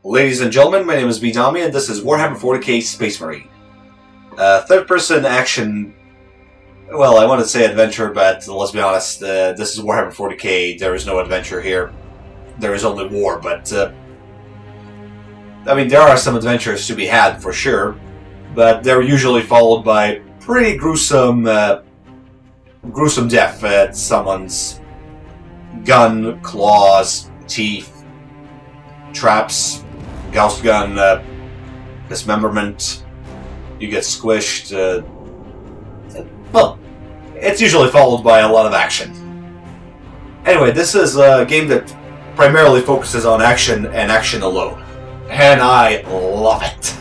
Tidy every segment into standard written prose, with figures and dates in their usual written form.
Ladies and gentlemen, my name is Bedomy, and this is Warhammer 40k Space Marine. Third-person action... Well, I want to say adventure, but let's be honest, this is Warhammer 40k, there is no adventure here. There is only war, but... I mean, there are some adventures to be had, for sure, but they're usually followed by pretty gruesome death at someone's gun, claws, teeth, traps, Gauss gun, dismemberment, you get squished. Well, it's usually followed by a lot of action. Anyway, this is a game that primarily focuses on action and action alone. And I love it.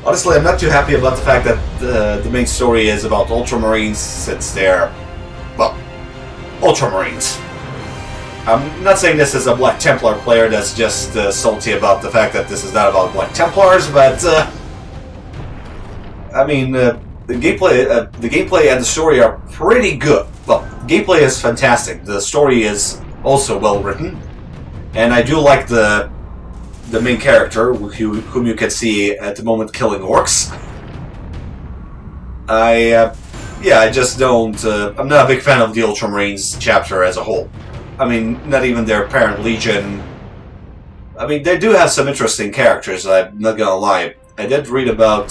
Honestly, I'm not too happy about the fact that the main story is about Ultramarines, since they're, well, Ultramarines. I'm not saying this is a Black Templar player that's just salty about the fact that this is not about Black Templars, but I mean, the gameplay and the story are pretty good. Well, the gameplay is fantastic. The story is also well written, and I do like the main character, whom you can see at the moment killing orcs. I just don't. I'm not a big fan of the Ultramarines chapter as a whole. I mean, not even their parent legion. I mean, they do have some interesting characters, I'm not gonna lie. I did read about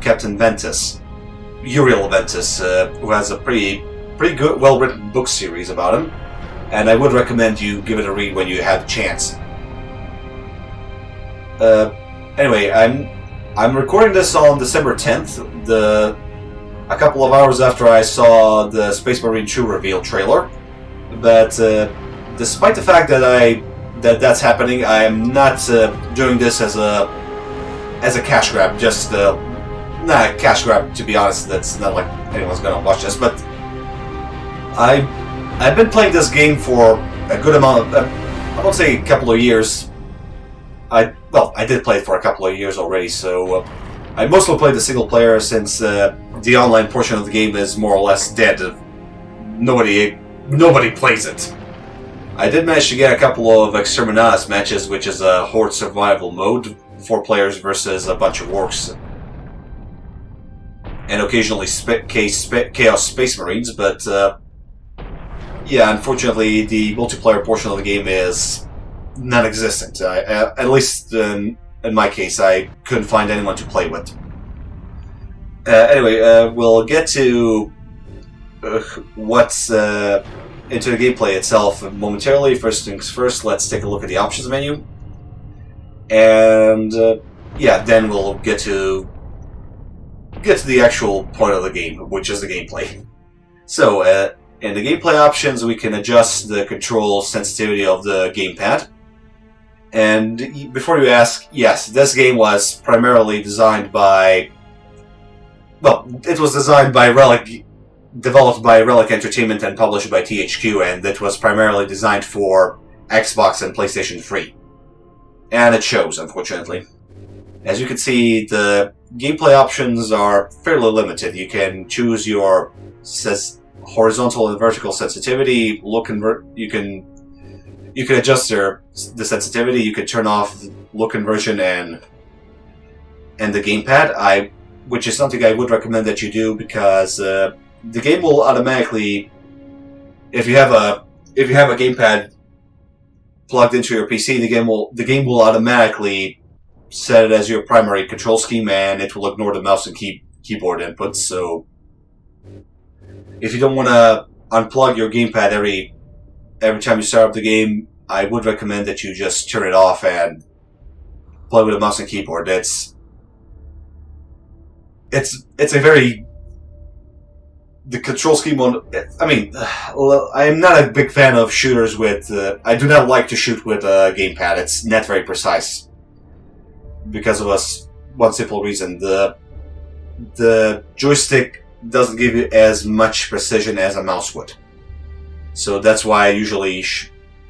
Captain Ventus, Uriel Ventus, who has a pretty good, well-written book series about him, and I would recommend you give it a read when you have the chance. Anyway, I'm recording this on December 10th, a couple of hours after I saw the Space Marine 2 reveal trailer. But despite the fact that that's happening, I am not doing this as a cash grab. Just not a cash grab, to be honest. That's not like anyone's gonna watch this. But I've been playing this game for a good amount of, I won't say a couple of years. I did play it for a couple of years already. So I mostly played the single player, since the online portion of the game is more or less dead. Nobody plays it. I did manage to get a couple of Exterminatus matches, which is a horde survival mode, 4 players versus a bunch of orcs, and occasionally Chaos Space Marines, but yeah, unfortunately the multiplayer portion of the game is non-existent. At least in my case, I couldn't find anyone to play with. Anyway, we'll get to what's into the gameplay itself momentarily. First things first, let's take a look at the options menu, and yeah, then we'll get to the actual point of the game, which is the gameplay. So in the gameplay options, we can adjust the control sensitivity of the gamepad. And before you ask, yes, this game was primarily designed by, well, it was designed by developed by Relic Entertainment and published by THQ, and it was primarily designed for Xbox and PlayStation 3. And it shows, unfortunately. As you can see, the gameplay options are fairly limited. You can choose your horizontal and vertical sensitivity, you can adjust the sensitivity, you can turn off look conversion and the gamepad, which is something I would recommend that you do, because the game will automatically, if you have a gamepad plugged into your PC, the game will automatically set it as your primary control scheme, and it will ignore the mouse and keyboard inputs. So if you don't want to unplug your gamepad every time you start up the game, I would recommend that you just turn it off and play with a mouse and keyboard. It's a very... The control scheme on... I mean, I'm not a big fan of shooters with... I do not like to shoot with a gamepad. It's not very precise. Because of one simple reason. The joystick doesn't give you as much precision as a mouse would. So that's why I usually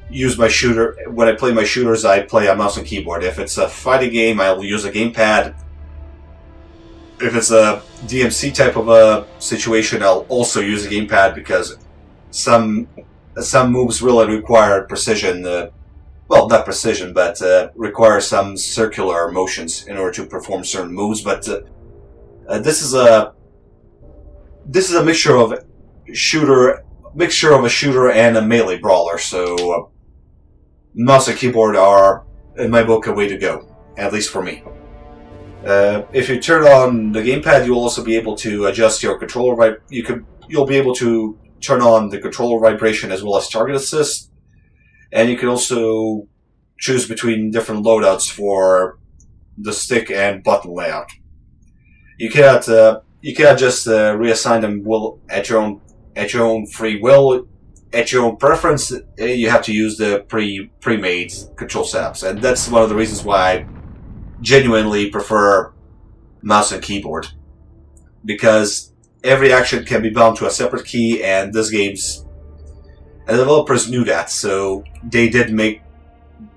use my shooter... When I play my shooters, I play a mouse and keyboard. If it's a fighting game, I'll use a gamepad. If it's a DMC type of a situation, I'll also use a gamepad, because some moves really require precision well, not precision, but require some circular motions in order to perform certain moves. But this is a mixture of a shooter and a melee brawler. So mouse and keyboard are, in my book, a way to go, at least for me. If you turn on the gamepad, you'll also be able to adjust your controller. You'll be able to turn on the controller vibration as well as target assist, and you can also choose between different loadouts for the stick and button layout. You cannot just reassign them at your own free will, at your own preference. You have to use the pre-made control setups, and that's one of the reasons why I genuinely prefer mouse and keyboard, because every action can be bound to a separate key, and the developers knew that, so they did make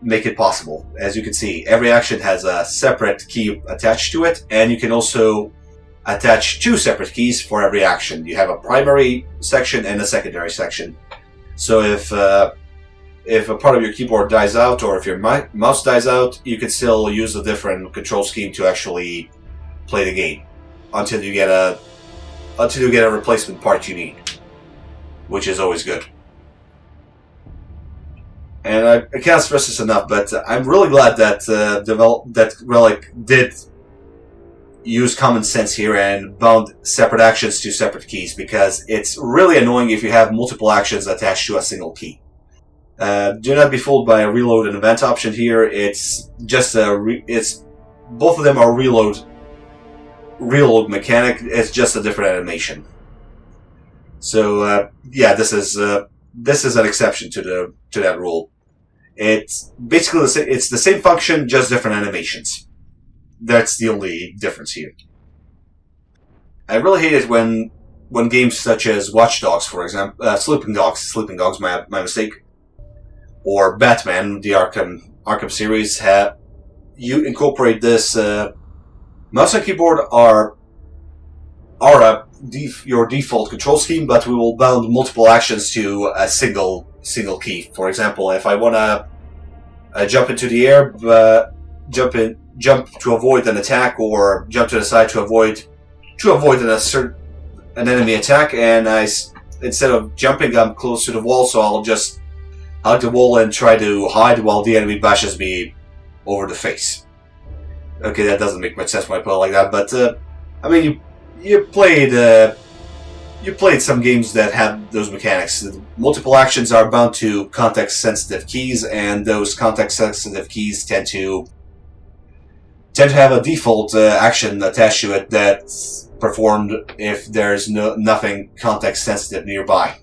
it possible. As you can see, every action has a separate key attached to it, and you can also attach 2 separate keys for every action. You have a primary section and a secondary section. So if a part of your keyboard dies out, or if your mouse dies out, you can still use a different control scheme to actually play the game until you get a replacement part you need, which is always good. And I can't stress this enough, but I'm really glad that that Relic did use common sense here and bound separate actions to separate keys, because it's really annoying if you have multiple actions attached to a single key. Do not be fooled by a reload and event option here. It's just both of them are reload mechanic. It's just a different animation. So yeah, this is an exception to that rule. It's basically it's the same function, just different animations. That's the only difference here. I really hate it when games such as Watch Dogs, for example, Sleeping Dogs, my mistake, or Batman, the Arkham series, you incorporate this. Mouse and keyboard are your default control scheme, but we will bound multiple actions to a single key. For example, if I want to jump into the air, jump to avoid an attack, or jump to the side to avoid an enemy attack, and instead of jumping, I'm close to the wall, so I'll just hug the wall and try to hide while the enemy bashes me over the face. Okay, that doesn't make much sense when I put it like that, but I mean, you played some games that have those mechanics. Multiple actions are bound to context-sensitive keys, and those context-sensitive keys tend to have a default action attached to it that's performed if there's nothing context-sensitive nearby.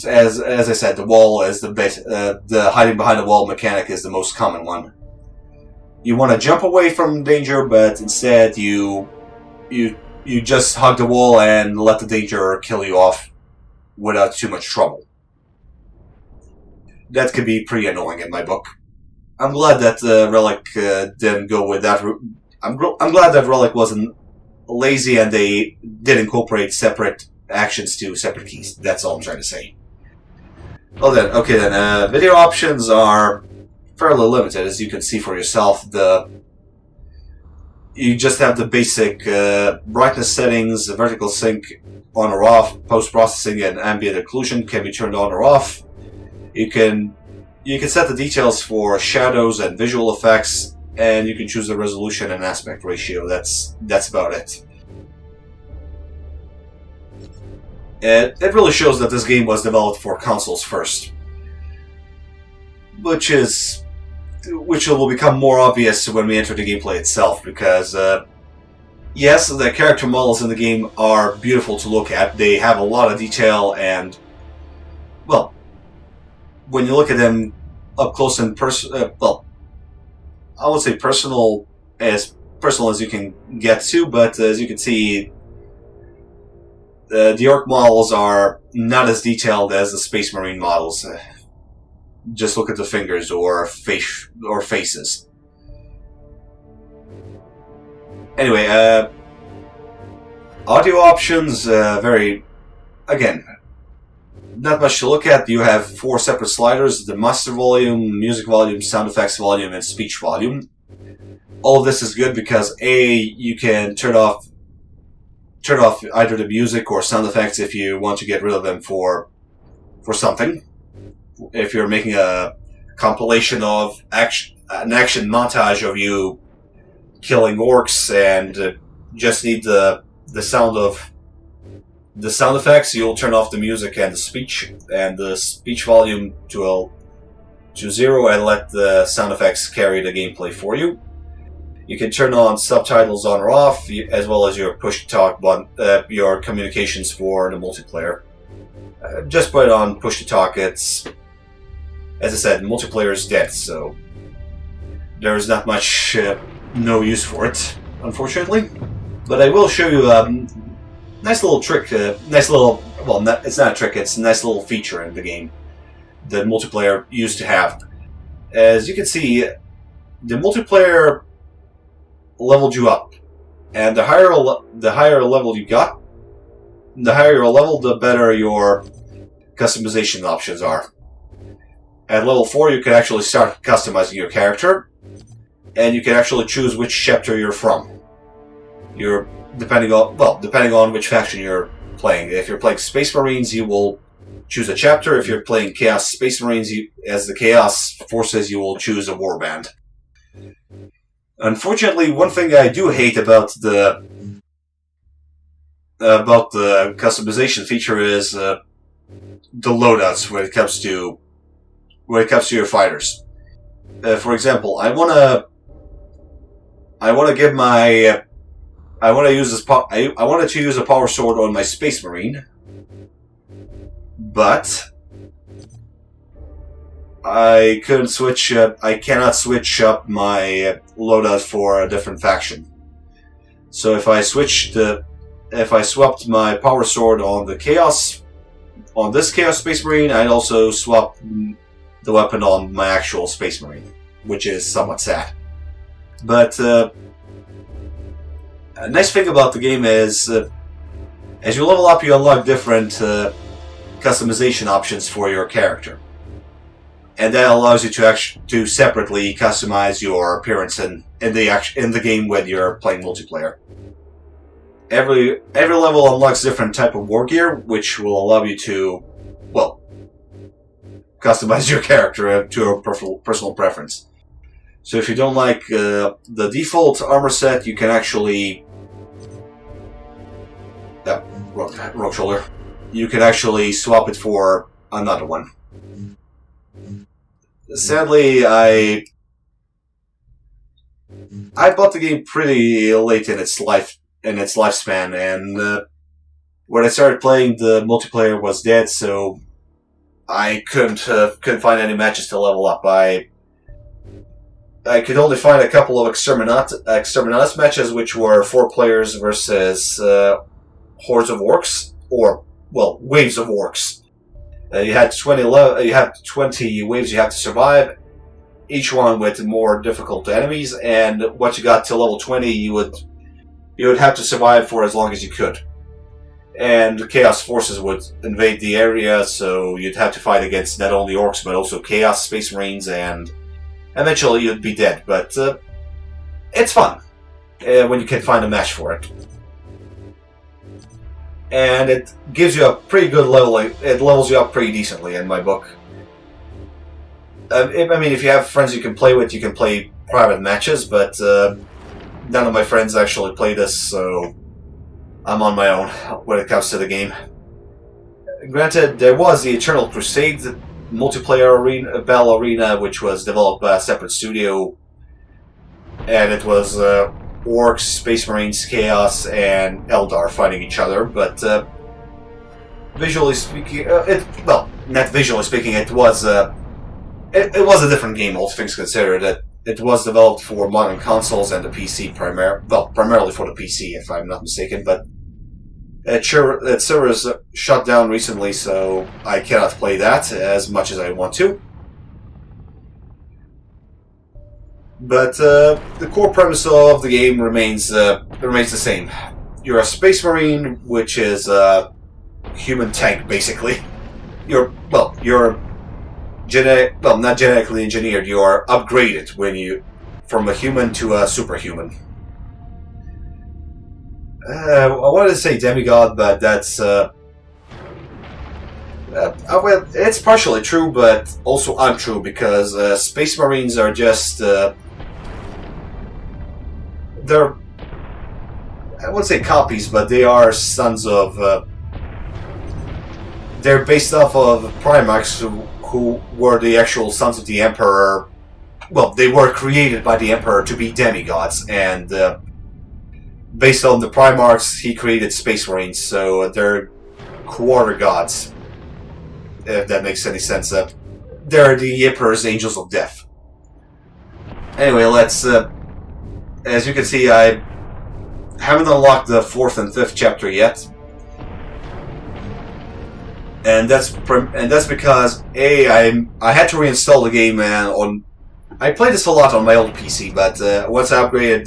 As I said, the wall is the base. The hiding behind the wall mechanic is the most common one. You want to jump away from danger, but instead you just hug the wall and let the danger kill you off without too much trouble. That could be pretty annoying in my book. I'm glad that Relic didn't go with that route. I'm glad that Relic wasn't lazy and they did incorporate separate actions to separate keys. That's all I'm trying to say. Well then, okay then, video options are fairly limited, as you can see for yourself. You just have the basic brightness settings, vertical sync on or off, post-processing and ambient occlusion can be turned on or off. You can set the details for shadows and visual effects, and you can choose the resolution and aspect ratio. That's about it. It really shows that this game was developed for consoles first, which will become more obvious when we enter the gameplay itself, because yes, the character models in the game are beautiful to look at. They have a lot of detail, and well, when you look at them up close and well, I would say personal as you can get to, but as you can see, the orc models are not as detailed as the Space Marine models. Just look at the fingers or faces. Anyway, audio options, not much to look at. You have 4 separate sliders: the master volume, music volume, sound effects volume, and speech volume. All of this is good because you can turn off either the music or sound effects if you want to get rid of them for something. If you're making a compilation of an action montage of you killing orcs and just need the sound effects, you'll turn off the music and the speech volume to 0 and let the sound effects carry the gameplay for you. You can turn on subtitles on or off, as well as your push-to-talk button, your communications for the multiplayer. Just put it on push-to-talk. It's, as I said, multiplayer is dead, so there's not much, no use for it, unfortunately. But I will show you a nice little trick, it's not a trick, it's a nice little feature in the game that multiplayer used to have. As you can see, the multiplayer leveled you up, and the higher level you got, the higher your level, the better your customization options are. At level 4, you can actually start customizing your character, and you can actually choose which chapter you're from. Depending on which faction you're playing. If you're playing Space Marines, you will choose a chapter. If you're playing Chaos Space Marines, as the Chaos Forces, you will choose a warband. Unfortunately, one thing I do hate about the customization feature is the loadouts when it comes to your fighters. For example, I wanted to use a power sword on my Space Marine, but I couldn't switch. I cannot switch up my loadout for a different faction. So if I swapped my power sword on this Chaos Space Marine, I'd also swap the weapon on my actual Space Marine, which is somewhat sad. But a nice thing about the game is, as you level up, you unlock different customization options for your character. And that allows you to separately customize your appearance in the game when you're playing multiplayer. Every level unlocks different type of war gear, which will allow you to, customize your character to your personal preference. So if you don't like the default armor set, you can actually rogue shoulder. You can actually swap it for another one. Sadly, I bought the game pretty late in its lifespan, and when I started playing, the multiplayer was dead, so I couldn't find any matches to level up. I could only find a couple of Exterminatus matches, which were 4 players versus hordes of orcs, or waves of orcs. You had 20 waves you have to survive, each one with more difficult enemies, and once you got to level 20, you would have to survive for as long as you could. And Chaos Forces would invade the area, so you'd have to fight against not only orcs, but also Chaos Space Marines, and eventually you'd be dead. But it's fun when you can find a match for it. And it gives you a pretty good level. It levels you up pretty decently in my book. If you have friends you can play with, you can play private matches, but none of my friends actually play this, so I'm on my own when it comes to the game. Granted, there was the Eternal Crusade multiplayer battle arena, which was developed by a separate studio, and it was Orcs, Space Marines, Chaos, and Eldar fighting each other, but visually speaking, not visually speaking, it was a different game, all things considered. It was developed for modern consoles and the PC primarily for the PC, if I'm not mistaken, but its servers shut down recently, so I cannot play that as much as I want to. But the core premise of the game remains the same. You're a Space Marine, which is a human tank, basically. you're not genetically engineered. You are upgraded when you from a human to a superhuman. I wanted to say demigod, but that's well, it's partially true, but also untrue because Space Marines are just they're, I wouldn't say copies, but they are sons of. They're based off of Primarchs who were the actual sons of the Emperor. Well, they were created by the Emperor to be demigods, and based on the Primarchs, he created Space Marines, so they're quarter gods. If that makes any sense. They're the Emperor's Angels of Death. Anyway, let's. As you can see, I haven't unlocked the 4th and 5th chapter yet. And that's because I had to reinstall the game I played this a lot on my old PC, but once I upgraded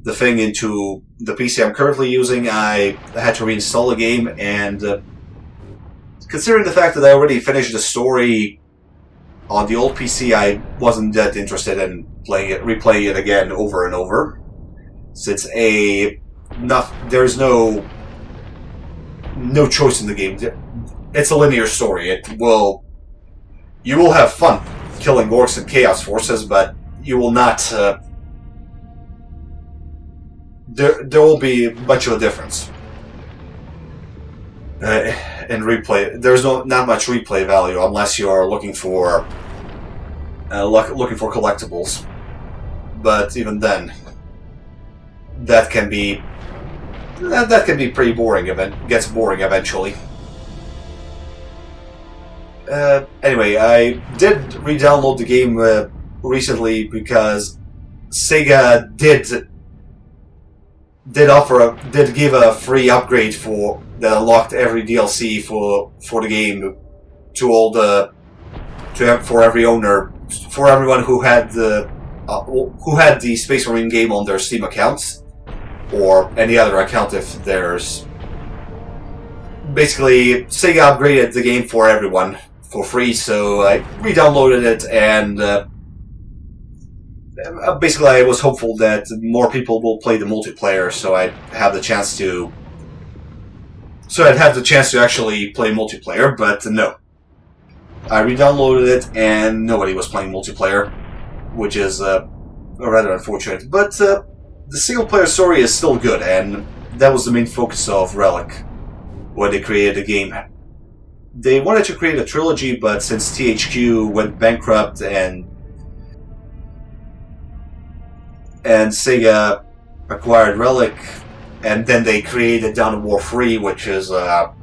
the thing into the PC I'm currently using, I had to reinstall the game, and considering the fact that I already finished the story on the old PC, I wasn't that interested in replaying it again over and over, since there's no choice in the game. It's a linear story. You will have fun killing orcs and chaos forces, but you will not. There will be much of a difference in replay. There's not much replay value unless you're looking for collectibles. But even then, that can be pretty boring. Gets boring eventually. Anyway, I did re-download the game recently because Sega did give a free upgrade that unlocked every DLC for the game for everyone who had the Space Marine game on their Steam accounts, or any other account if there's. Basically, Sega upgraded the game for everyone for free, so I re-downloaded it, and basically I was hopeful that more people will play the multiplayer, so I'd have the chance to actually play multiplayer, but no. I re-downloaded it, and nobody was playing multiplayer, which is rather unfortunate. But the single-player story is still good, and that was the main focus of Relic when they created the game. They wanted to create a trilogy, but since THQ went bankrupt and Sega acquired Relic, and then they created Dawn of War 3, which is well,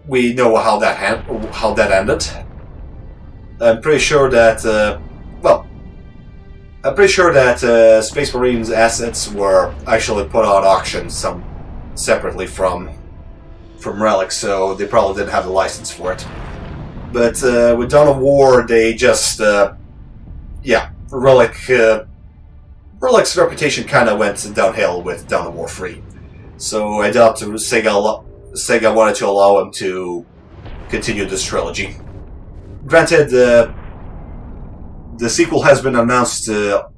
we know how that ended. I'm pretty sure that Space Marines assets were actually put on auction separately from Relic, so they probably didn't have the license for it. But with Dawn of War, they just Relic's reputation kind of went downhill with Dawn of War 3. So I doubt Sega wanted to allow him to continue this trilogy. Granted, the sequel has been announced, well,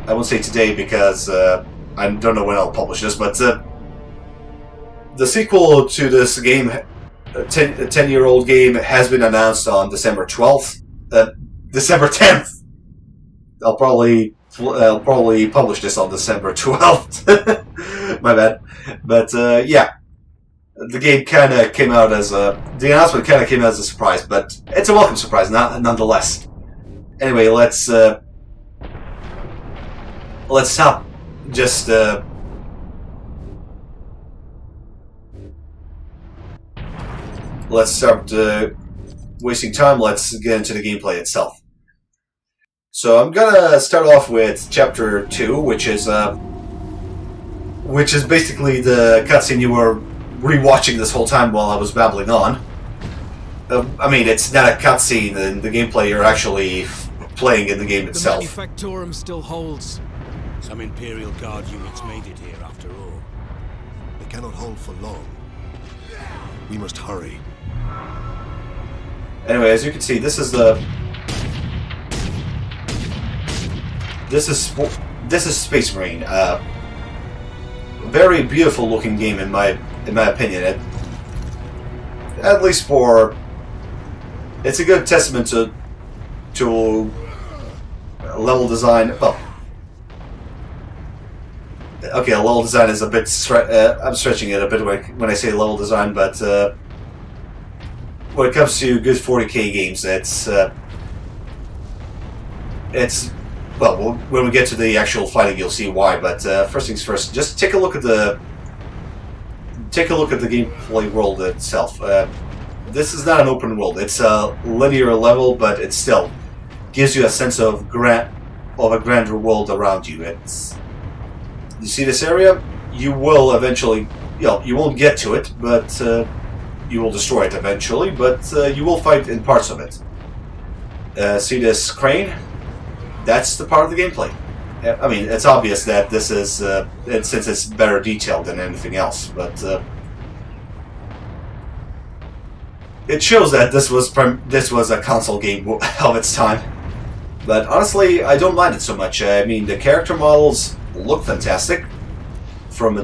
I won't say today because I don't know when I'll publish this, but the sequel to this game, a 10-year-old game, has been announced on December 12th. December 10th! I'll probably publish this on December 12th. My bad. But, yeah. The game kind of came out as the announcement kind of came out as a surprise, but it's a welcome surprise, nonetheless. Anyway, let's stop. Just, let's start wasting time. Let's get into the gameplay itself. So I'm gonna start off with Chapter 2, which is basically the cutscene you were rewatching this whole time while I was babbling on. I mean, it's not a cutscene in the gameplay. You're actually playing in the game itself. The Manufactorum still holds. Some Imperial Guard units made it here after all. They cannot hold for long. We must hurry. Anyway, as you can see, this is Space Marine. Very beautiful looking game in my opinion. At least for, it's a good testament to level design. Well, okay, a level design is a bit I'm stretching it a bit when I say level design, but when it comes to good 40k games, it's well, when we get to the actual fighting, you'll see why. But first things first, just take a look at the gameplay world itself. This is not an open world; it's a linear level, but it still gives you a sense of a grander world around you. You see this area? You will eventually, you won't get to it, but you will destroy it eventually. But you will fight in parts of it. See this crane? That's the part of the gameplay. I mean, it's obvious that this is, since it's better detailed than anything else, but it shows that this was a console game of its time. But honestly, I don't mind it so much. I mean, the character models look fantastic from a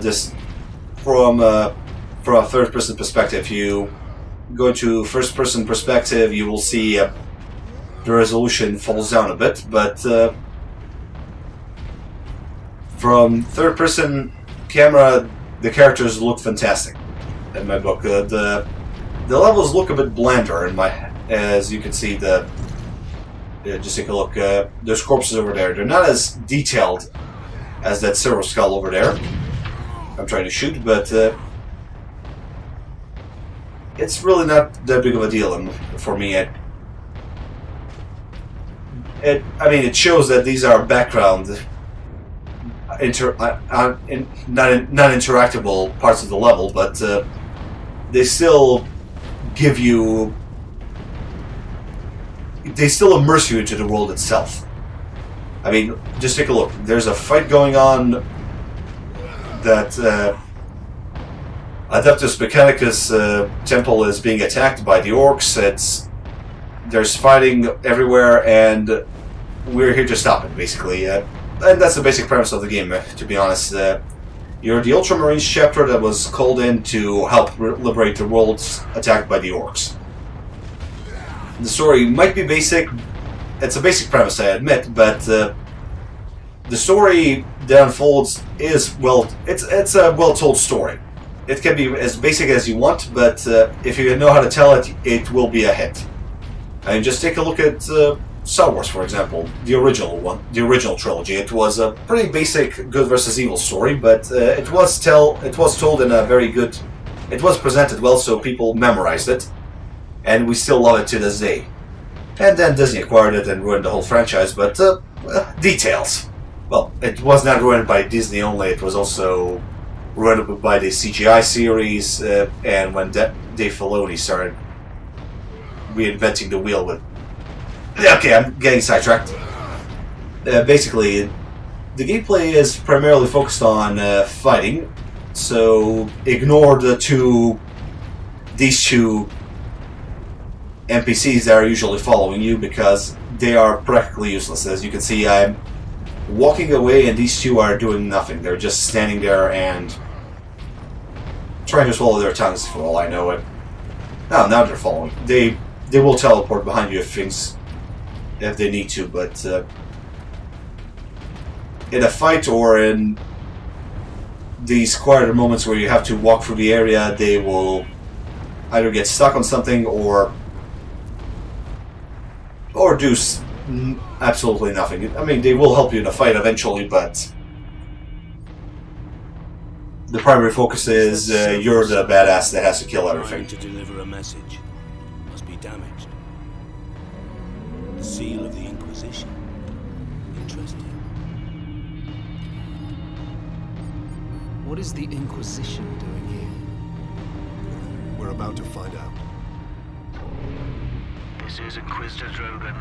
third-person perspective. If you go to first-person perspective, you will see the resolution falls down a bit, but from third-person camera, the characters look fantastic. In my book, the levels look a bit blander as you can see. Just take a look. There's corpses over there. They're not as detailed as that silver skull over there. I'm trying to shoot, but it's really not that big of a deal for me. I mean, it shows that these are background, not interactable parts of the level, but they still give you. They still immerse you into the world itself. I mean, just take a look. There's a fight going on that Adeptus Mechanicus temple is being attacked by the orcs. There's fighting everywhere, and we're here to stop it, basically. And that's the basic premise of the game, to be honest. You're the Ultramarines chapter that was called in to help liberate the worlds attacked by the orcs. The story might be basic. It's a basic premise, I admit, but the story that unfolds is it's a well-told story. It can be as basic as you want, but if you know how to tell it, it will be a hit. And just take a look at Star Wars, for example, the original trilogy. It was a pretty basic good versus evil story, but it was told in a very good. It was presented well, so people memorized it. And we still love it to this day. And then Disney acquired it and ruined the whole franchise, but details. Well, it was not ruined by Disney only, it was also ruined by the CGI series, and when Dave Filoni started reinventing the wheel with... Okay, I'm getting sidetracked. Basically, the gameplay is primarily focused on fighting, so ignore these two NPCs that are usually following you, because they are practically useless. As you can see, I'm walking away and these two are doing nothing. They're just standing there and trying to swallow their tongues, for all I know. And now they're following. They will teleport behind you if they need to, but in a fight or in these quieter moments where you have to walk through the area, they will either get stuck on something or do absolutely nothing. I mean, they will help you in a fight eventually, but the primary focus is you're the badass that has to kill everything. To deliver a message must be damaged. The seal of the Inquisition. Interesting. What is the Inquisition doing here? We're about to find out. This is Inquisitor Drogan.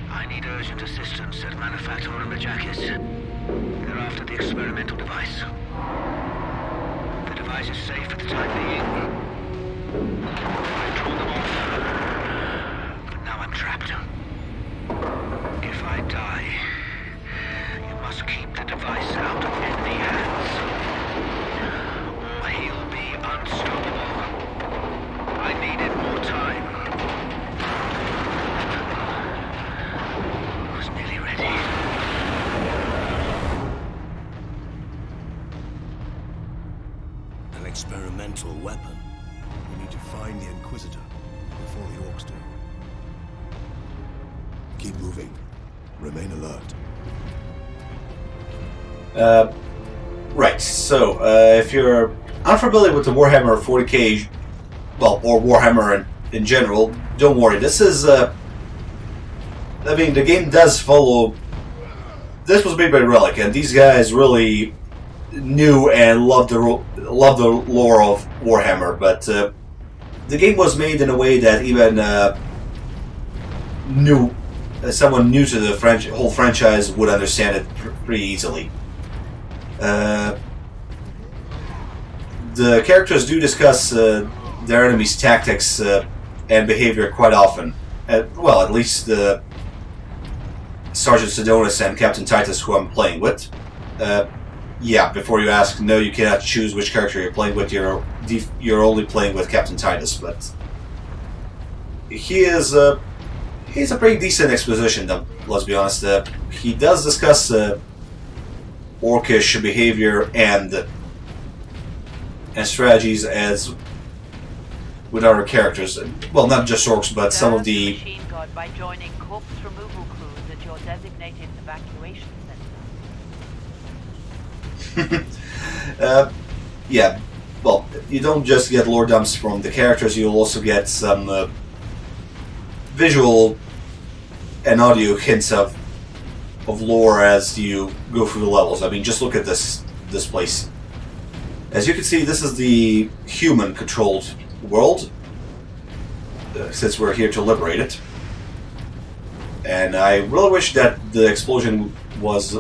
I need urgent assistance at Manufacturer Majakis. They're after the experimental device. The device is safe for the time being, I've drawn them off. Now I'm trapped. If I die, you must keep the device out of enemy hands, or he'll be unstoppable. I needed more time. I was nearly ready. An experimental weapon. We need to find the Inquisitor before the Orcs do. Keep moving. Remain alert. Right, so if you're unfamiliar with the Warhammer 40k, well, or Warhammer in general, don't worry. This is, I mean, the game does follow. This was made by Relic, and these guys really knew and loved the lore of Warhammer. But the game was made in a way that even someone new to the whole franchise would understand it pretty easily. The characters do discuss their enemies' tactics and behavior quite often. Well, at least Sergeant Sidonis and Captain Titus, who I'm playing with. Yeah, before you ask, no, you cannot choose which character you're playing with. You're only playing with Captain Titus, but he's a pretty decent exposition. Let's be honest. He does discuss orcish behavior and strategies as with other characters. Well, not just orcs, but some of the machine guard by joining corpse removal crews at your designated evacuation center. yeah. Well, you don't just get lore dumps from the characters. You'll also get some visual and audio hints of lore as you go through the levels. I mean, just look at this place. As you can see, this is the human-controlled world, since we're here to liberate it. And I really wish that the explosion was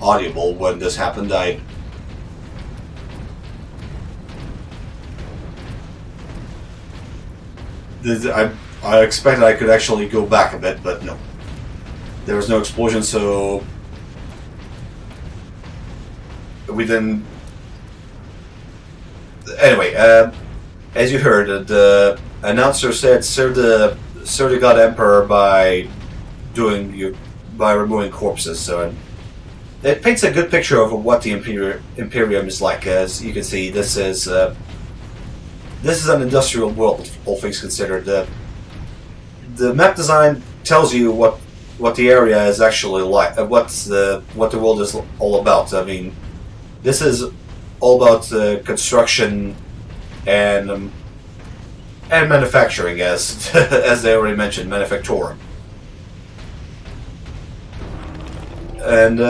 audible when this happened. I expected I could actually go back a bit, but no. There was no explosion, so we didn't. Anyway, as you heard, the announcer said, "Serve the God Emperor by removing corpses." So it paints a good picture of what the Imperium is like. As you can see, this is an industrial world, all things considered. The map design tells you what the area is actually like, what the world is all about. I mean, this is all about construction and manufacturing, as as they already mentioned, manufactorum. And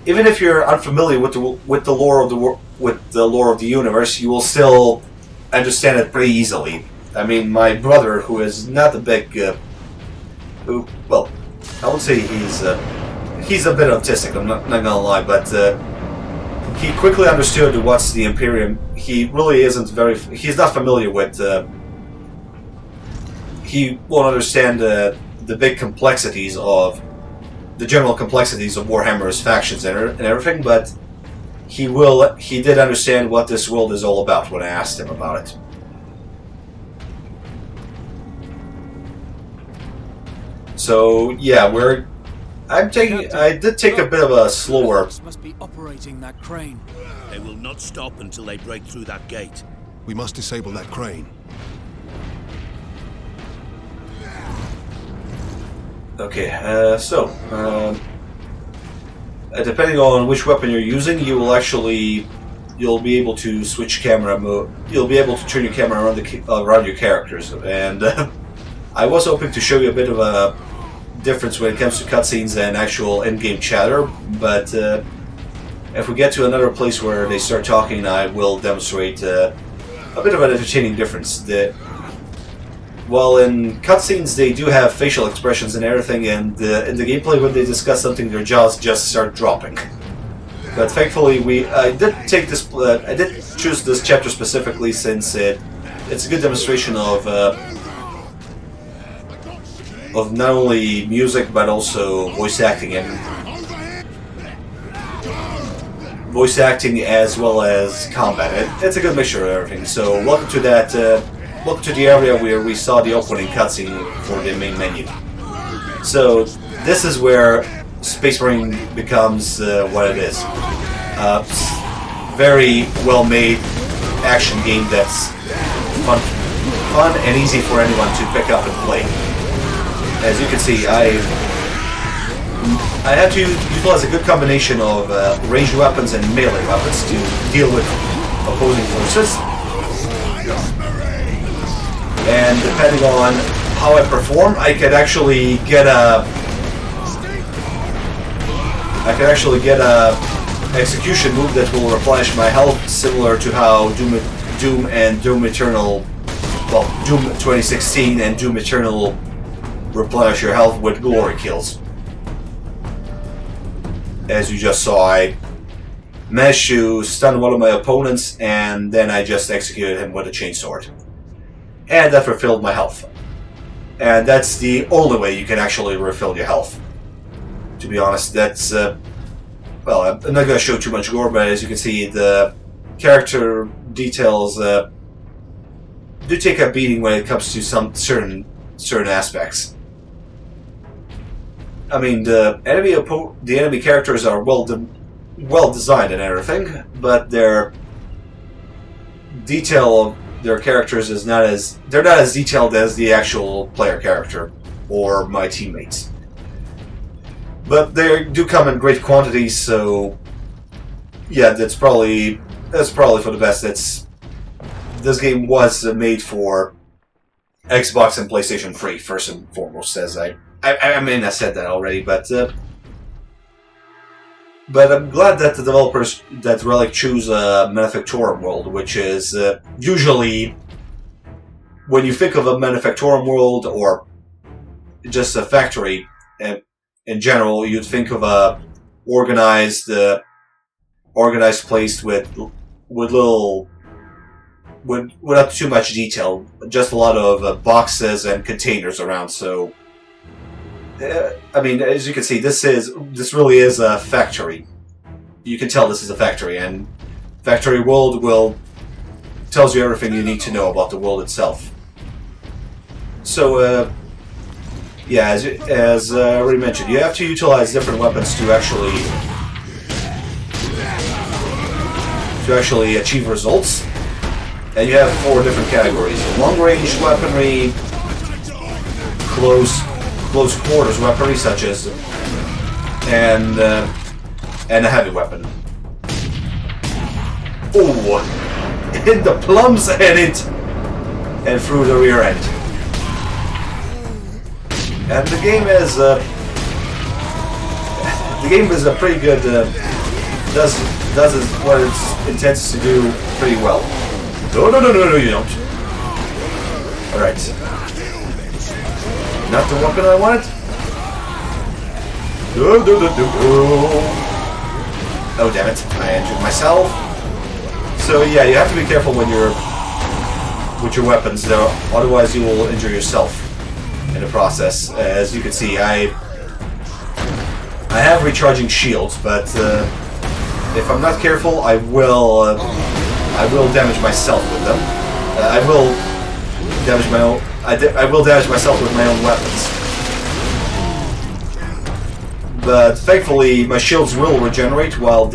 even if you're unfamiliar with the lore of the universe, you will still understand it pretty easily. I mean, my brother, who is not a big, well, I would say he's a bit autistic. I'm not gonna lie, but he quickly understood what's the Imperium. He really isn't he's not familiar with. He won't understand the big complexities of the general complexities of Warhammer's factions and everything, but he did understand what this world is all about when I asked him about it. So yeah, I did take a bit of a slower. Must be operating that crane. They will not stop until they break through that gate. We must disable that crane. Okay, depending on which weapon you're using, you'll be able to switch camera mode. You'll be able to turn your camera around your characters, and I was hoping to show you a bit of a difference when it comes to cutscenes and actual in-game chatter, but if we get to another place where they start talking, I will demonstrate a bit of an entertaining difference. While in cutscenes they do have facial expressions and everything, and in the gameplay when they discuss something, their jaws just start dropping. But thankfully, I did choose this chapter specifically since it it's a good demonstration of not only music but also voice acting as well as combat. It's a good mixture of everything. So welcome to that. Welcome to the area where we saw the opening cutscene for the main menu. So this is where Space Marine becomes what it is. Very well-made action game that's fun and easy for anyone to pick up and play. As you can see, I had to utilize a good combination of ranged weapons and melee weapons to deal with opposing forces. And depending on how I perform, I could actually get a execution move that will replenish my health, similar to how Doom and Doom Eternal, well, Doom 2016 and Doom Eternal replenish your health with glory kills. As you just saw, I managed to stun one of my opponents, and then I just executed him with a chainsword. And that refilled my health. And that's the only way you can actually refill your health. To be honest, that's... well, I'm not going to show too much gore, but as you can see, the character details do take a beating when it comes to some certain aspects. I mean, the enemy characters are well designed and everything, but their detail of their characters is they're not as detailed as the actual player character or my teammates. But they do come in great quantities, so yeah, that's probably for the best. This game was made for Xbox and PlayStation 3 first and foremost, as I mean, I said that already, but I'm glad that the developers that Relic choose a Manufactorum world, which is usually, when you think of a Manufactorum world or just a factory in general, you'd think of a organized place without too much detail, just a lot of boxes and containers around. So. I mean, as you can see, this really is a factory. You can tell this is a factory, and Factory World tells you everything you need to know about the world itself. So, yeah, as I already mentioned, you have to utilize different weapons to actually achieve results, and you have 4 different categories: long-range weaponry, close quarters weaponry, such as and a heavy weapon. Oh, hit the plums and through the rear end. And the game is a pretty good. Does what it intends to do pretty well. No, you don't. All right. Not the weapon I wanted? Oh, damn it. I injured myself. So, yeah, you have to be careful when with your weapons, though. Otherwise, you will injure yourself in the process. As you can see, I have recharging shields, but if I'm not careful, I will damage myself with them. I will damage my own... I will damage myself with my own weapons. But thankfully, my shields will regenerate, while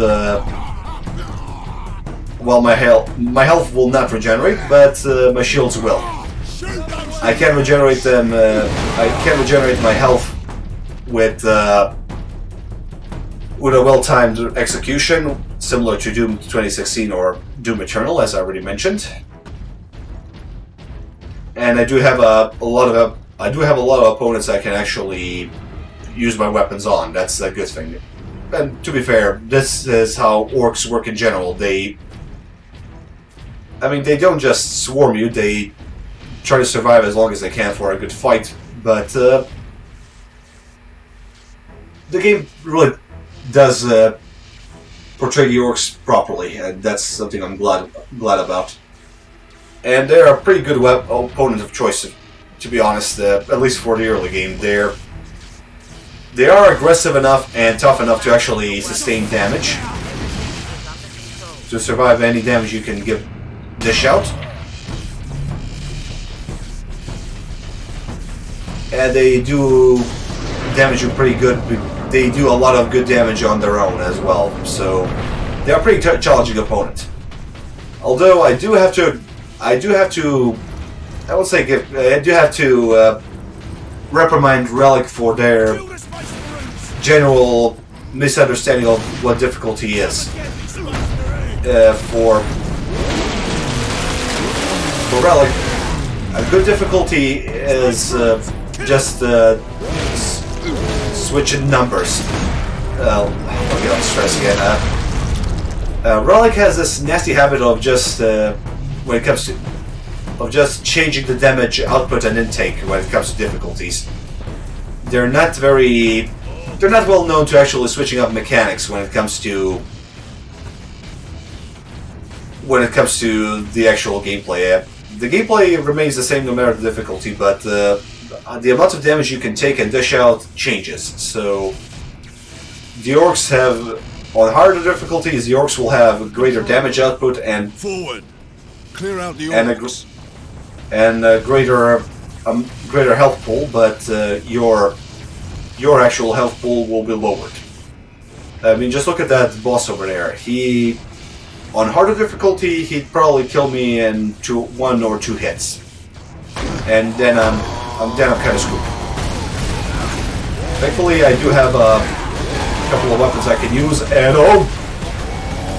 my health will not regenerate, but my shields will. I can regenerate them. I can regenerate my health with a well-timed execution, similar to Doom 2016 or Doom Eternal, as I already mentioned. And I do have a lot of opponents I can actually use my weapons on. That's a good thing. And to be fair, this is how orcs work in general. They don't just swarm you. They try to survive as long as they can for a good fight. But the game really does portray the orcs properly, and that's something I'm glad about. And they're a pretty good opponent of choice, to be honest, at least for the early game. They are aggressive enough and tough enough to actually sustain damage. To survive any damage you can dish out. And they do damage you pretty good. They do a lot of good damage on their own as well. So they are a pretty challenging opponent. Although I do have to reprimand Relic for their general misunderstanding of what difficulty is. For Relic, a good difficulty is just switching numbers. Okay, I'll stress again. Relic has this nasty habit of just when it comes to just changing the damage output and intake when it comes to difficulties. They're not well known to actually switching up mechanics when it comes to the actual gameplay. The gameplay remains the same no matter the difficulty, but the amount of damage you can take and dish out changes. So the orcs have, on harder difficulties, the orcs will have greater damage output and forward, clear out the orcs, and a greater health pool, but your actual health pool will be lowered. I mean, just look at that boss over there. On harder difficulty, he'd probably kill me in 1 or 2 hits, and then I'm kind of screwed. Thankfully, I do have a couple of weapons I can use, and oh,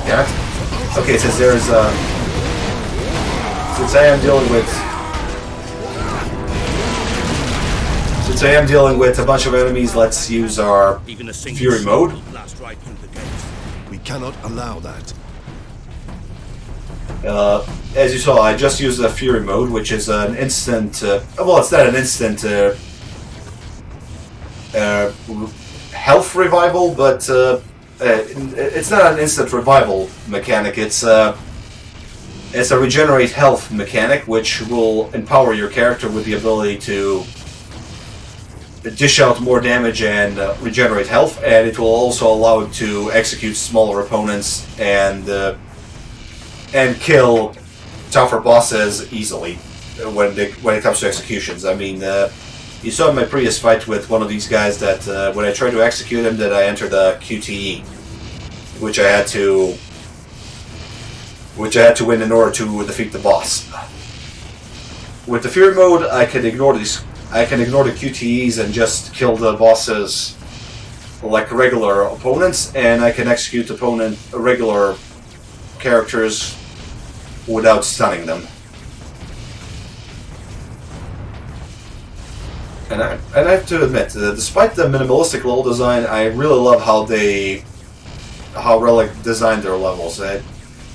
damn it. Okay, since I am dealing with a bunch of enemies, let's use our Fury mode. We cannot allow that. As you saw, I just used the Fury mode, which is an instant... well, it's not an instant health revival, but it's not an instant revival mechanic. It's a regenerate health mechanic, which will empower your character with the ability to dish out more damage and regenerate health, and it will also allow it to execute smaller opponents and kill tougher bosses easily when it comes to executions. I mean, you saw in my previous fight with one of these guys that when I tried to execute him, that I entered a QTE, which I had to win in order to defeat the boss. With the Fury mode, I can ignore the QTEs and just kill the bosses like regular opponents, and I can execute regular characters without stunning them. And I have to admit, despite the minimalistic level design, I really love how Relic designed their levels.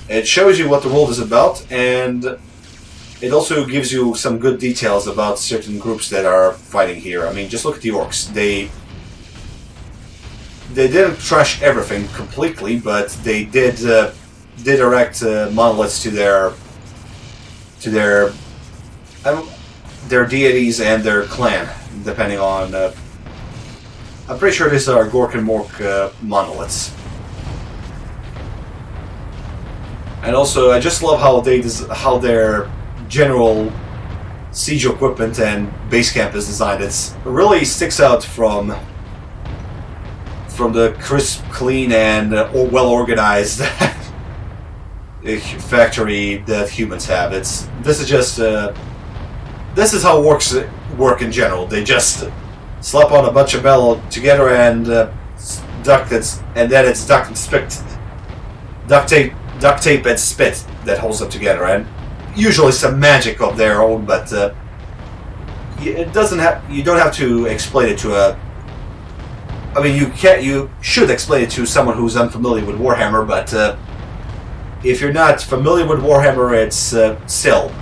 It shows you what the world is about, and it also gives you some good details about certain groups that are fighting here. I mean, just look at the orcs. They didn't trash everything completely, but they did erect monoliths to their deities and their clan, depending on. I'm pretty sure these are Gork and Mork monoliths. And also, I just love how their general siege equipment and base camp is designed. It really sticks out from the crisp, clean, and well organized factory that humans have. This is how orcs work in general. They just slap on a bunch of metal together and duct tape and spit that holds them together, and usually some magic of their own. But you don't have to explain it to a. I mean, you should explain it to someone who's unfamiliar with Warhammer, but if you're not familiar with Warhammer, it's still.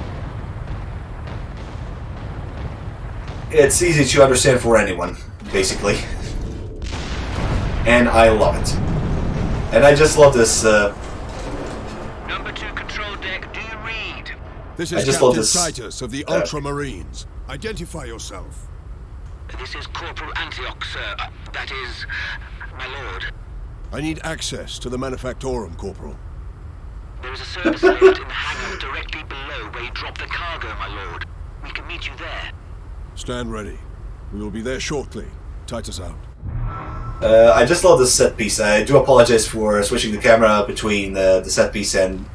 It's easy to understand for anyone, basically. And I love it. And I just love this. Number 2 control deck, do you read? This I is just love Captain this. Titus of the Ultramarines. Identify yourself. This is Corporal Antioch, sir. That is, my lord. I need access to the Manufactorum, Corporal. There is a service lift in the hangar directly below where you drop the cargo, my lord. We can meet you there. Stand ready. We will be there shortly. Titus out. I just love this set piece. I do apologize for switching the camera between the set piece and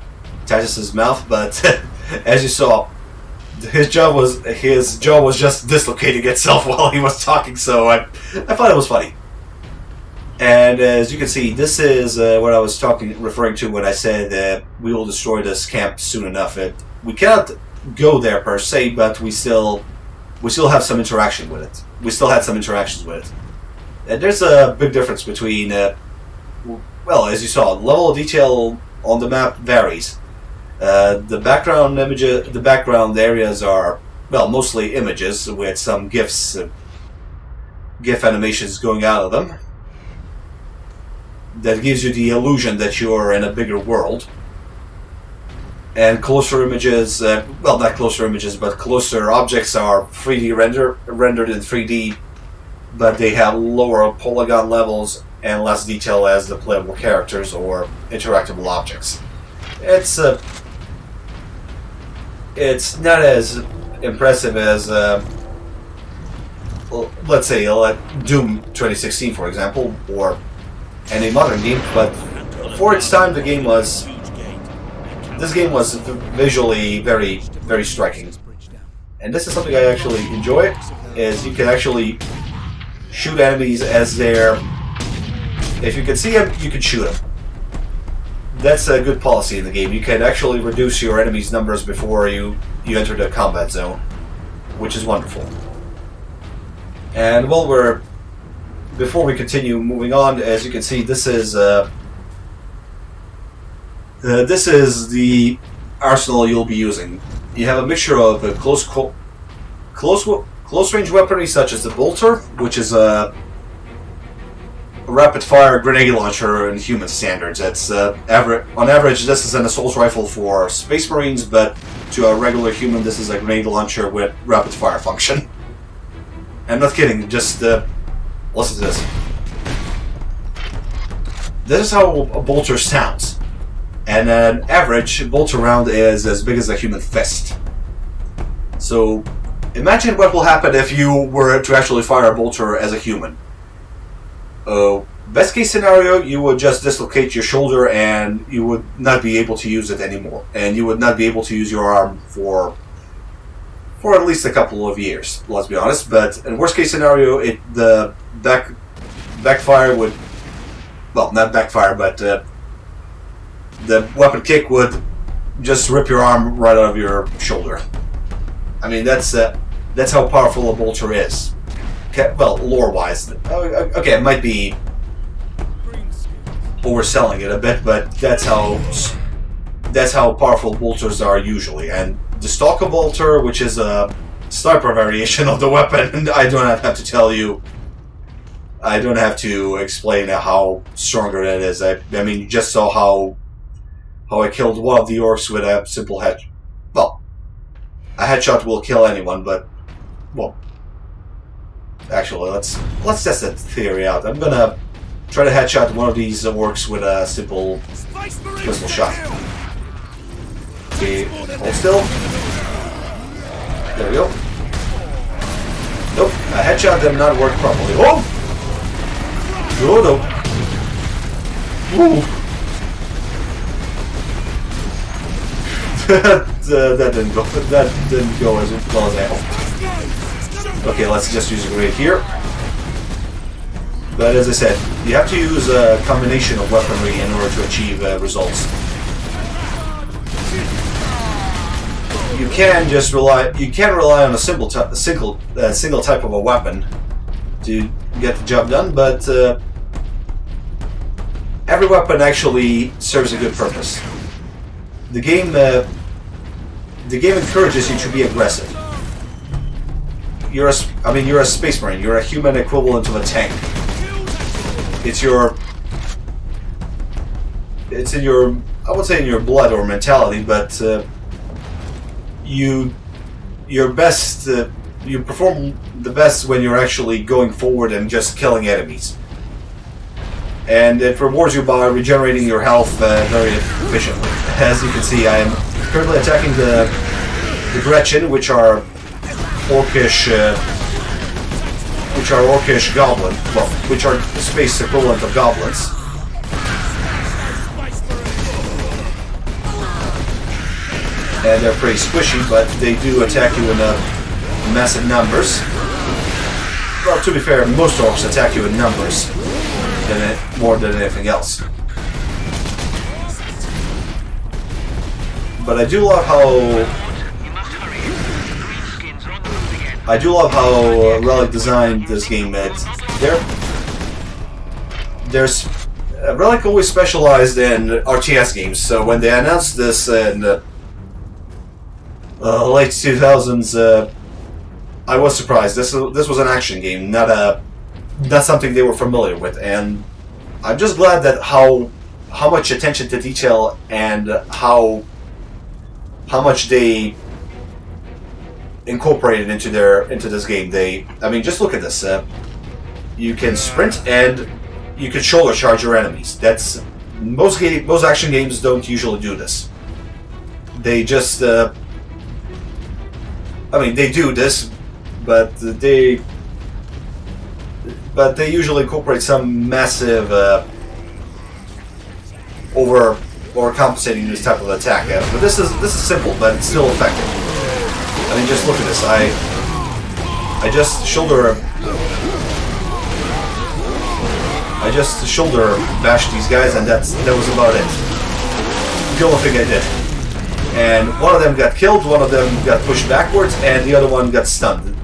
Titus's mouth, but as you saw, his jaw was just dislocating itself while he was talking. So I thought it was funny. And as you can see, this is what I was referring to when I said we will destroy this camp soon enough. We cannot go there per se, but we still have some interaction with it. We still had some interactions with it. And there's a big difference between, well, as you saw, the level of detail on the map varies. The background areas are, well, mostly images with some GIF animations going out of them. That gives you the illusion that you're in a bigger world. And closer images, well, not closer images, but closer objects are 3D rendered in 3D, but they have lower polygon levels and less detail as the playable characters or interactable objects. It's not as impressive as, let's say, Doom 2016, for example, or any modern game, but for its time, this game was visually very, very striking. And this is something I actually enjoy, is you can actually shoot enemies as they're... If you can see them, you can shoot them. That's a good policy in the game. You can actually reduce your enemies' numbers before you enter the combat zone, which is wonderful. And while before we continue moving on, as you can see, this is the arsenal you'll be using. You have a mixture of close range weaponry such as the bolter, which is a rapid fire grenade launcher in human standards. It's on average, this is an assault rifle for Space Marines, but to a regular human, this is a grenade launcher with rapid fire function. I'm not kidding. Just listen to this. This is how a bolter sounds. And an average bolter round is as big as a human fist. So imagine what will happen if you were to actually fire a bolter as a human. Best case scenario, you would just dislocate your shoulder and you would not be able to use it anymore. And you would not be able to use your arm for at least a couple of years, let's be honest. But in worst case scenario, the backfire would... Well, not backfire, but the weapon kick would just rip your arm right out of your shoulder. I mean, that's how powerful a bolter is. Okay, well, lore-wise. Okay, it might be overselling it a bit, but that's how powerful bolters are usually. And the Stalker bolter, which is a sniper variation of the weapon, I do not have to tell you. I don't have to explain how stronger that is. I mean, you just saw how I killed one of the orcs with a simple head. Well, a headshot will kill anyone, but well, actually, let's test that theory out. I'm gonna try to headshot one of these orcs with a simple pistol shot. Okay, hold still. There we go. Nope, a headshot did not work properly. Oh! Oh no! Woo! that didn't go. That didn't go as well as I hoped. Okay, let's just use a grenade here. But as I said, you have to use a combination of weaponry in order to achieve results. You can just rely. You can rely on a single type of a weapon to get the job done, but every weapon actually serves a good purpose. The game encourages you to be aggressive. You're a Space Marine. You're a human equivalent of a tank. It's in your, I would say in your blood or mentality, but you're best. You perform the best when you're actually going forward and just killing enemies. And it rewards you by regenerating your health very efficiently. As you can see, I am currently attacking the Gretchen, which are orcish goblin, well, which are the space equivalent of goblins. And they're pretty squishy, but they do attack you in massive numbers. Well, to be fair, most orcs attack you in numbers more than anything else. But I do love how Relic designed this game. There's Relic always specialized in RTS games, so when they announced this in late 2000s, I was surprised. This was an action game, not something they were familiar with, and I'm just glad that how much attention to detail and how much they incorporated into this game. I mean, just look at this. You can sprint and you can shoulder charge your enemies. That's most action games don't usually do this. They just, I mean, they do this, but they usually incorporate some massive overcompensating this type of attack. But this is simple, but it's still effective. I mean, just look at this. I just shoulder bashed these guys, and that was about it. The only thing I did. And one of them got killed, one of them got pushed backwards, and the other one got stunned.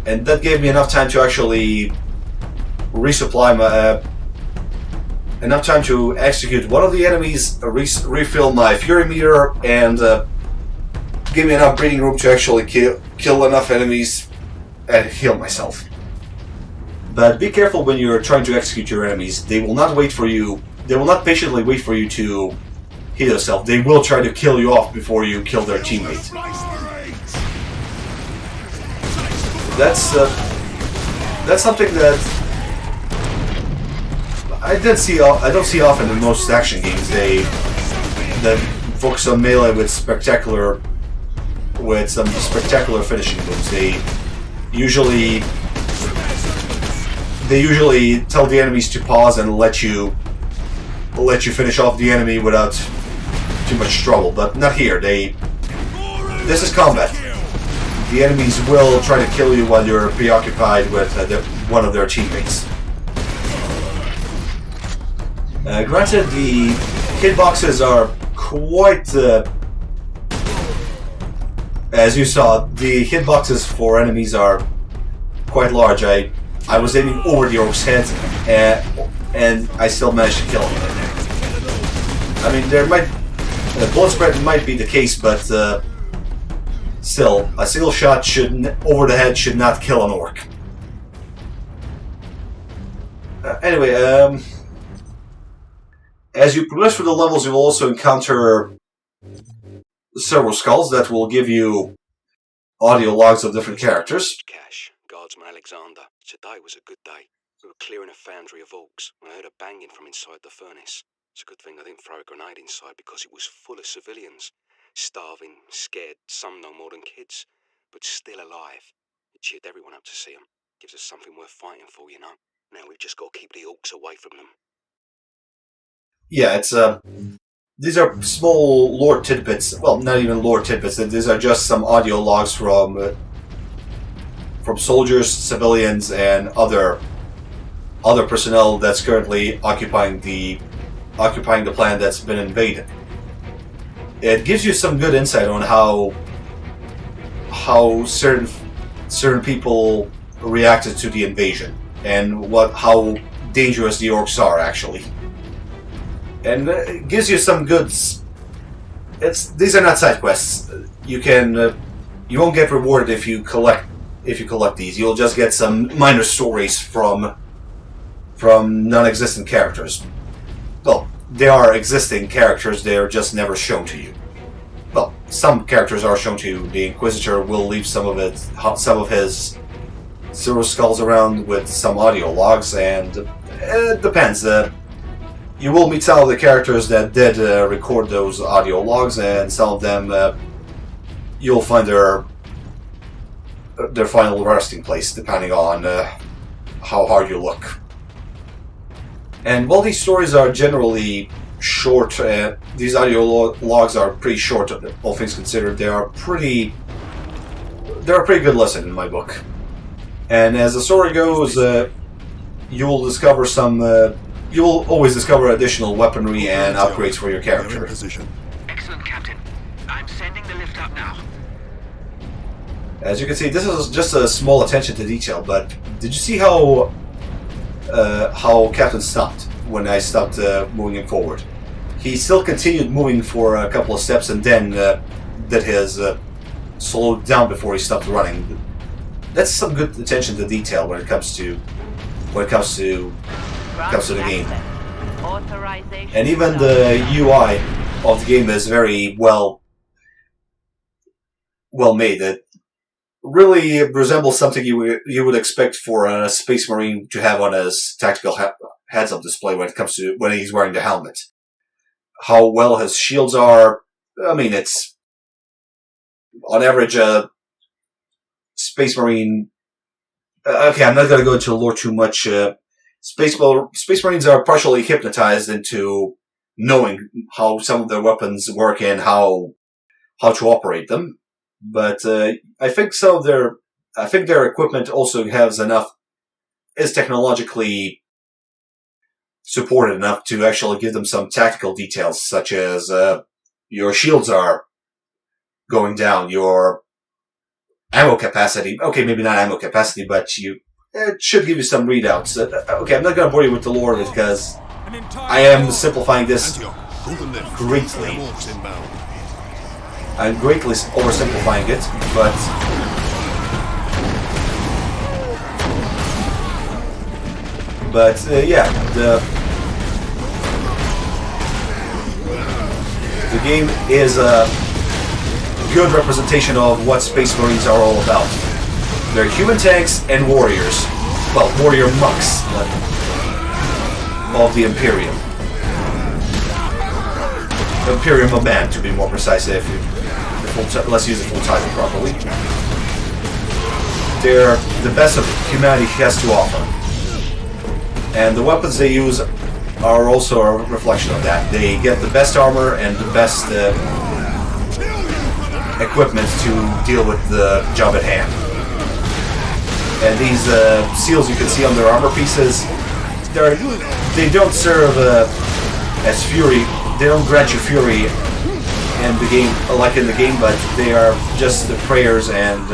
And that gave me enough time to actually resupply enough time to execute one of the enemies, refill my fury meter, and give me enough breathing room to actually kill enough enemies and heal myself. But be careful when you're trying to execute your enemies. They will not wait for you. They will not patiently wait for you to heal yourself. They will try to kill you off before you kill their teammate. That's something that I don't see often in most action games. They focus on melee with some spectacular finishing moves. They usually tell the enemies to pause and let you finish off the enemy without too much trouble. But not here. This is combat. The enemies will try to kill you while you're preoccupied with one of their teammates. Granted, the hitboxes are quite... as you saw, the hitboxes for enemies are quite large. I was aiming over the orc's head, and I still managed to kill him. I mean, blood spread might be the case, but still, a single shot over the head should not kill an orc. Anyway, as you progress through the levels, you will also encounter several skulls that will give you audio logs of different characters. Cash, Guardsman Alexander. Today was a good day. We were clearing a foundry of orcs when I heard a banging from inside the furnace. It's a good thing I didn't throw a grenade inside because it was full of civilians. Starving, scared, some no more than kids, but still alive. It cheered everyone up to see them. Gives us something worth fighting for, you know. Now we've just got to keep the orcs away from them. Yeah, it's these are small lore tidbits. Well, not even lore tidbits. These are just some audio logs from soldiers, civilians, and other personnel that's currently occupying the planet that's been invaded. It gives you some good insight on how certain people reacted to the invasion and how dangerous the orcs are actually. And it gives you some goods. These are not side quests. You won't get rewarded if you collect these. You'll just get some minor stories from non-existent characters. Well, they are existing characters. They are just never shown to you. Well, some characters are shown to. The Inquisitor will leave some of his Zero Skulls around with some audio logs, and it depends. You will meet some of the characters that did record those audio logs, and some of them you'll find their final resting place, depending on how hard you look. And while these stories are generally short, these audio logs are pretty short, all things considered. They're a pretty good listen in my book. And as the story goes, you'll discover you'll always discover additional weaponry and upgrades for your character. Excellent, Captain. I'm sending the lift up now. As you can see, this is just a small attention to detail, but did you see how Captain stopped when I stopped moving him forward? He still continued moving for a couple of steps and then did his slowed down before he stopped running. That's some good attention to detail when it comes to the game. And even the UI of the game is very well made. It really resembles something you would expect for a Space Marine to have on his tactical heads-up display when he's wearing the helmet. How well his shields are. I mean, it's on average Space Marine. Okay, I'm not going to go into lore too much. Space Marines are partially hypnotized into knowing how some of their weapons work and how to operate them. But I think their equipment also is technologically supported enough to actually give them some tactical details, such as your shields are going down, your ammo capacity. Okay, maybe not ammo capacity, but it should give you some readouts. Okay, I'm not going to bore you with the lore because I am simplifying this greatly. I'm greatly oversimplifying it, but yeah, the game is a good representation of what Space Marines are all about. They're human tanks and warriors. Well, warrior monks of the Imperium. Imperium of Man, to be more precise, let's use the full title properly. They're the best of humanity has to offer. And the weapons they use are also a reflection of that. They get the best armor and the best equipment to deal with the job at hand. And these seals you can see on their armor pieces, they don't serve as fury. They don't grant you fury in the game, like in the game, but they are just the prayers, and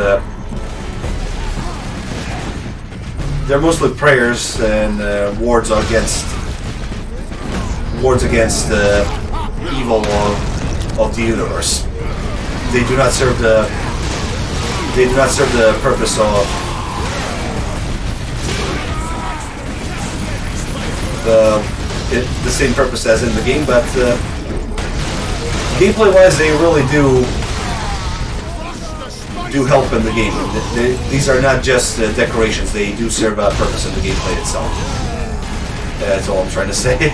they're mostly prayers and wards against the evil of the universe. They do not serve the purpose of the same purpose as in the game, but gameplay-wise, they really do help in the game. These are not just decorations; they do serve a purpose in the gameplay itself. That's all I'm trying to say.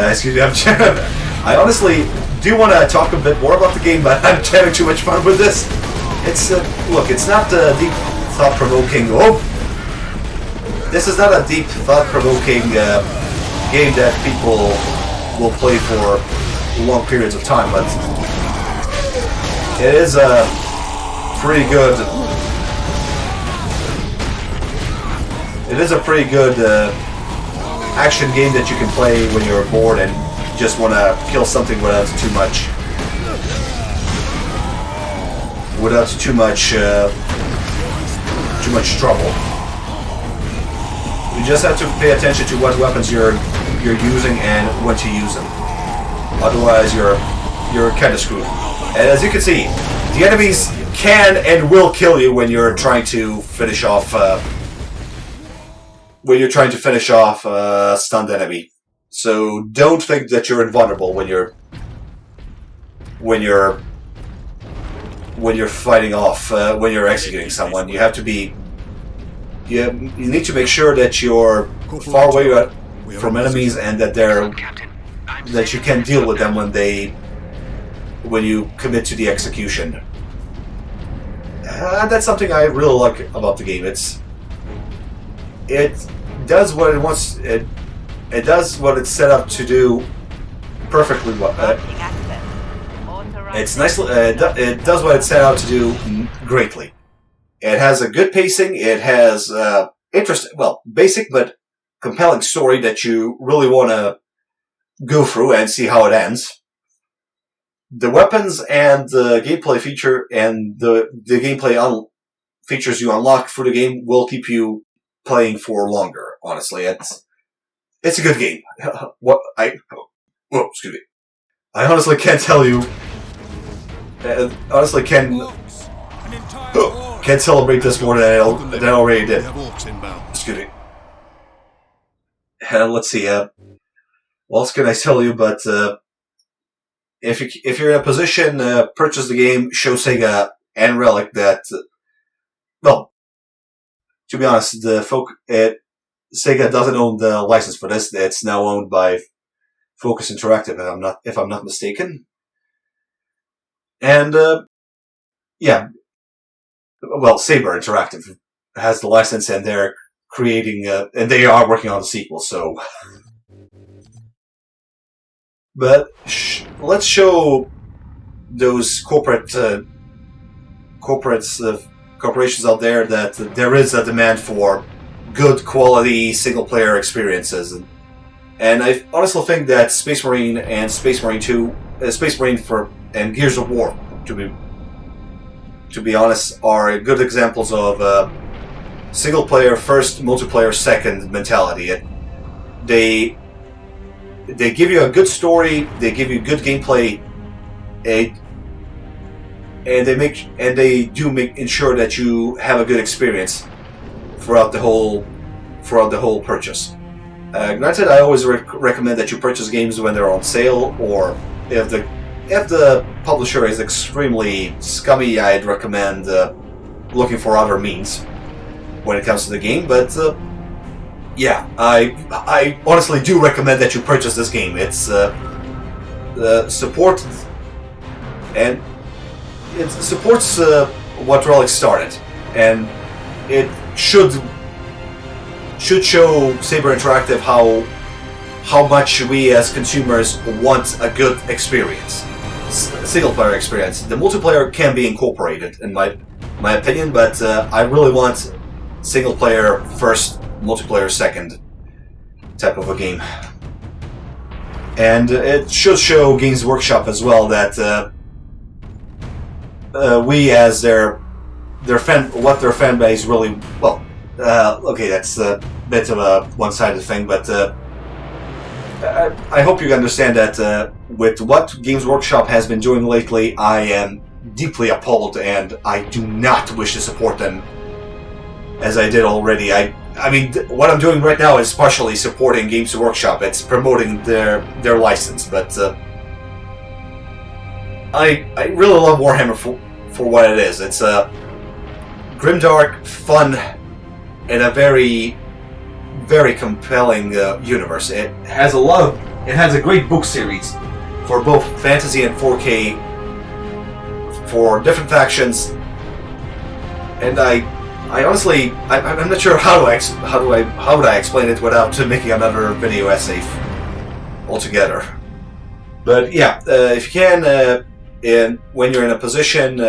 Excuse me, I honestly do want to talk a bit more about the game, but I'm having too much fun with this. It's look, it's not deep, thought-provoking. This is not a deep, thought-provoking game that people will play for long periods of time, but it is a pretty good. It is a pretty good action game that you can play when you're bored and just want to kill something without too much trouble. You just have to pay attention to what weapons you're using and when to use them. Otherwise, you're kind of screwed. And as you can see, the enemies can and will kill you when you're trying to finish off a stunned enemy. So don't think that you're invulnerable when you're fighting off, when you're executing someone. You have to be. You need to make sure that you're far away from enemies and that that you can deal with them when you commit to the execution. That's something I really like about the game. It does what it wants. It does what it's set up to do perfectly. It's nice. It does what it's set out to do greatly. It has a good pacing. It has basic but compelling story that you really want to go through and see how it ends. The weapons and the gameplay feature and the gameplay features you unlock through the game will keep you playing for longer. Honestly, it's a good game. Excuse me. I honestly can't tell you. Can't celebrate this more than I already did. Excuse me. Let's see. What else can I tell you? But if you're in a position, purchase the game. Show Sega and Relic that. Well, to be honest, Sega doesn't own the license for this. It's now owned by Focus Interactive, if I'm not mistaken. And Saber Interactive has the license, and they're creating, and they are working on the sequel. So, but let's show those corporations out there that there is a demand for good quality single player experiences, and I honestly think that Space Marine and Space Marine 2, Space Marine and Gears of War, to be honest, are good examples of single player first, multiplayer second mentality. They give you a good story, they give you good gameplay, and they ensure that you have a good experience throughout the whole purchase. Granted, I always recommend that you purchase games when they're on sale, or if the publisher is extremely scummy, I'd recommend looking for other means when it comes to the game. But I honestly do recommend that you purchase this game. It's support, and it supports what Relic started, and it should show Saber Interactive how much we as consumers want a good experience, single player experience. The multiplayer can be incorporated, in my opinion, but I really want single player first, multiplayer second type of a game. And it should show Games Workshop as well that we as their fan base really well. Okay, that's a bit of a one-sided thing, but I hope you understand that with what Games Workshop has been doing lately, I am deeply appalled, and I do not wish to support them as I did already. I mean, what I'm doing right now is partially supporting Games Workshop. It's promoting their license, but I really love Warhammer for what it is. It's grimdark, fun, and a very, very compelling universe. It has a great book series for both fantasy and 4K for different factions, and I honestly, I'm not sure how would I explain it without making another video essay altogether. But yeah, if you can, and when you're in a position,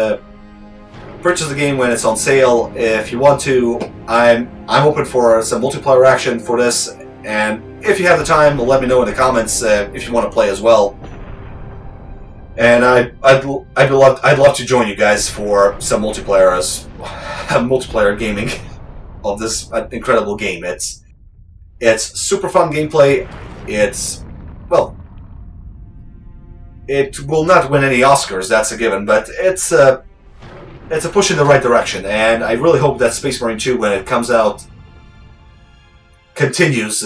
purchase the game when it's on sale. If you want to, I'm open for some multiplayer action for this, and if you have the time, let me know in the comments if you want to play as well. And I'd love to join you guys for some multiplayer gaming of this incredible game. It's super fun gameplay. It will not win any Oscars, that's a given, but it's a push in the right direction, and I really hope that Space Marine 2, when it comes out, continues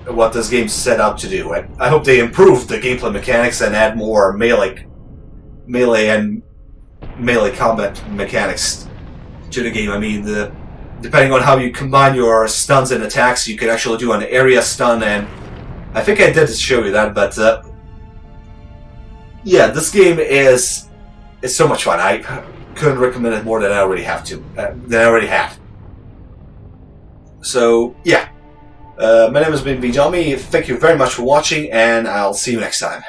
what this game set out to do. I hope they improve the gameplay mechanics and add more melee combat mechanics to the game. I mean, depending on how you combine your stuns and attacks, you can actually do an area stun, and I think I did show you that, but yeah, this game is so much fun. I couldn't recommend it more than I already have. So, yeah. My name has been Bedomy. Thank you very much for watching, and I'll see you next time.